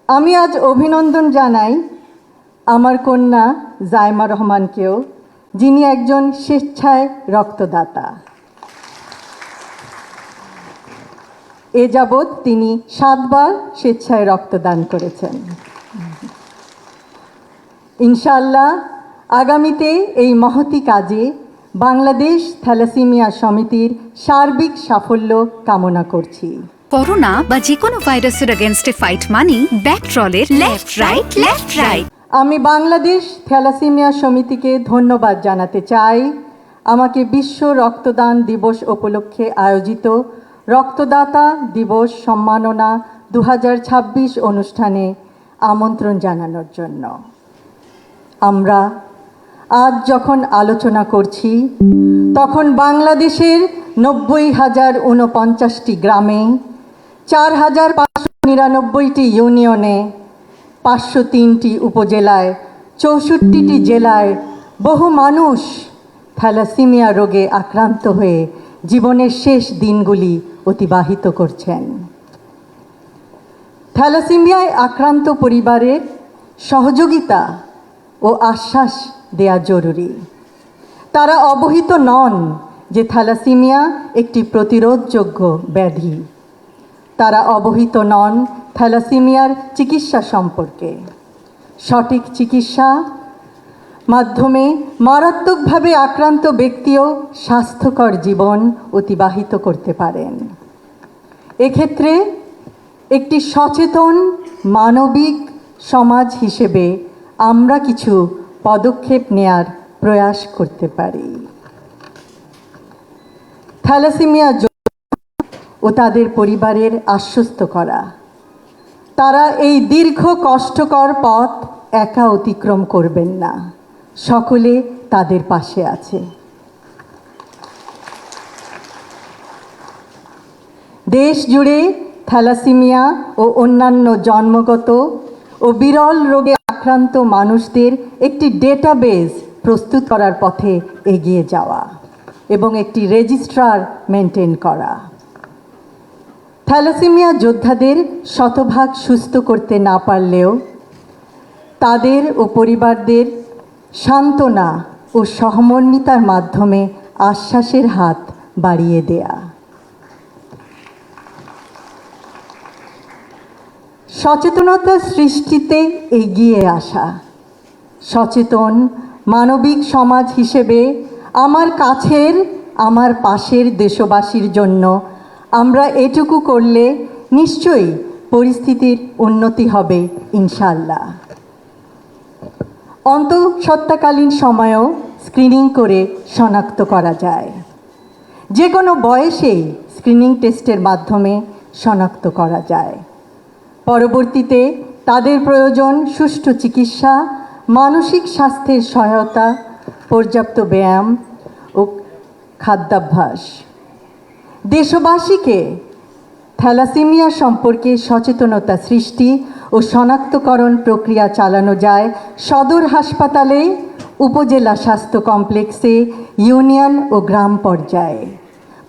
আমি আজ অভিনন্দন জানাই আমার কন্যা জাইমা রহমানকেও, যিনি একজন স্বেচ্ছায় রক্তদাতা। এ যাবৎ তিনি 7 বার স্বেচ্ছায় রক্তদান করেছেন। ইনশাআল্লাহ আগামীতে এই মহতি কাজে বাংলাদেশ থ্যালাসেমিয়া সমিতির সার্বিক সাফল্য কামনা করছি। করোনা বা যে কোনো ভাইরাসের এগেইনস্টে ফাইট মানি ব্যাকট্রলের লেফট রাইট। আমি বাংলাদেশ থ্যালাসেমিয়া সমিতিকে ধন্যবাদ জানাতে চাই আমাকে বিশ্ব রক্তদান দিবস উপলক্ষে আয়োজিত রক্তদাতা দিবস সম্মাননা 2026 অনুষ্ঠানে আমন্ত্রণ জানানোর জন্য। আমরা আজ যখন আলোচনা করছি তখন বাংলাদেশের 90,049টি গ্রামে, 4,599টি ইউনিয়নে, 503টি উপজেলায়, 64টি জেলায় বহু মানুষ থ্যালাসেমিয়া রোগে আক্রান্ত হয়ে জীবনের শেষ দিনগুলি অতিবাহিত করছেন। থ্যালাসেমিয়ায় আক্রান্ত পরিবারের সহযোগিতা ও আশ্বাস দেয়া জরুরি। তারা অবহিত নন যে থ্যালাসেমিয়া একটি প্রতিরোধযোগ্য ব্যাধি। তারা অবহিত নন থ্যালাসেমিয়ার চিকিৎসা সম্পর্কে। সঠিক চিকিৎসা মাধ্যমে মারাত্মকভাবে আক্রান্ত ব্যক্তিও স্বাস্থ্যকর জীবন অতিবাহিত করতে পারেন। এক্ষেত্রে একটি সচেতন মানবিক সমাজ হিসেবে আমরা কিছু পদক্ষেপ নেয়ার প্রয়াস করতে পারি। থ্যালাসেমিয়া ও তাদের পরিবারের আশ্বস্ত করা, তারা এই দীর্ঘ কষ্টকর পথ একা অতিক্রম করবেন না, সকলে তাদের পাশে আছে। দেশ জুড়ে থ্যালাসেমিয়া ও অন্যান্য জন্মগত ও বিরল রোগে আক্রান্ত মানুষদের একটি ডেটাবেস প্রস্তুত করার পথে এগিয়ে যাওয়া এবং একটি রেজিস্ট্রার মেনটেন করা। থ্যালাসেমিয়া যোদ্ধাদের শতভাগ সুস্থ করতে না পারলেও তাদের ও পরিবারদের সান্ত্বনা ও সহমর্মিতার মাধ্যমে আশ্বাসের হাত বাড়িয়ে দেয়া। সচেতনতা সৃষ্টিতে এগিয়ে আসা। সচেতন মানবিক সমাজ হিসেবে আমার কাছের, আমার পাশের দেশবাসীর জন্য আমরা এটুকু করলে নিশ্চয়ই পরিস্থিতির উন্নতি হবে ইনশাআল্লাহ। অন্তঃসত্ত্বাকালীন সময়েও স্ক্রিনিং করে শনাক্ত করা যায়। যে কোনো বয়সেই স্ক্রিনিং টেস্টের মাধ্যমে শনাক্ত করা যায়। পরবর্তীতে তাদের প্রয়োজন সুষ্ঠু চিকিৎসা, মানসিক স্বাস্থ্যের সহায়তা, পর্যাপ্ত ব্যায়াম ও খাদ্যাভ্যাস। দেশবাসীকে থ্যালাসেমিয়া সম্পর্কে সচেতনতা সৃষ্টি ও শনাক্তকরণ প্রক্রিয়া চালানো যায় সদর হাসপাতালে, উপজেলা স্বাস্থ্য কমপ্লেক্সে, ইউনিয়ন ও গ্রাম পর্যায়ে।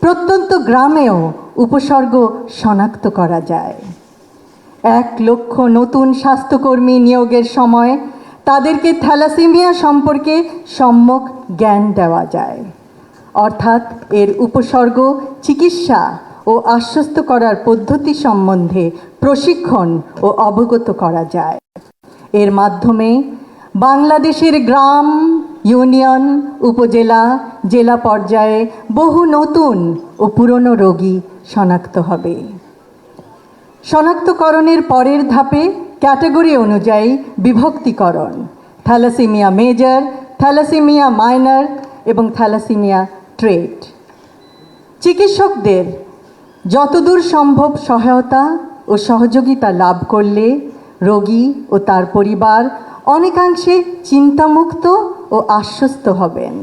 প্রত্যন্ত গ্রামেও উপসর্গ শনাক্ত করা যায়। 1 লক্ষ নতুন স্বাস্থ্যকর্মী নিয়োগের সময় তাদেরকে থ্যালাসেমিয়া সম্পর্কে সম্যক জ্ঞান দেওয়া যায়, অর্থাৎ এর উপসর্গ, চিকিৎসা ও আশ্বস্ত করার পদ্ধতি সম্বন্ধে প্রশিক্ষণ ও অবগত করা যায়। এর মাধ্যমে বাংলাদেশের গ্রাম, ইউনিয়ন, উপজেলা, জেলা পর্যায়ে বহু নতুন ও পুরনো রোগী শনাক্ত হবে। শনাক্তকরণের পরের ধাপে ক্যাটাগরি অনুযায়ী বিভক্তিকরণ: থ্যালাসেমিয়া মেজর, থ্যালাসেমিয়া মাইনর এবং থ্যালাসেমিয়া ট্রেট। চিকিৎসকদের যতদূর সম্ভব সহায়তা ও সহযোগিতা লাভ করলে রোগী ও তার পরিবার অনেকাংশে চিন্তামুক্ত ও আশ্বস্ত হবেন।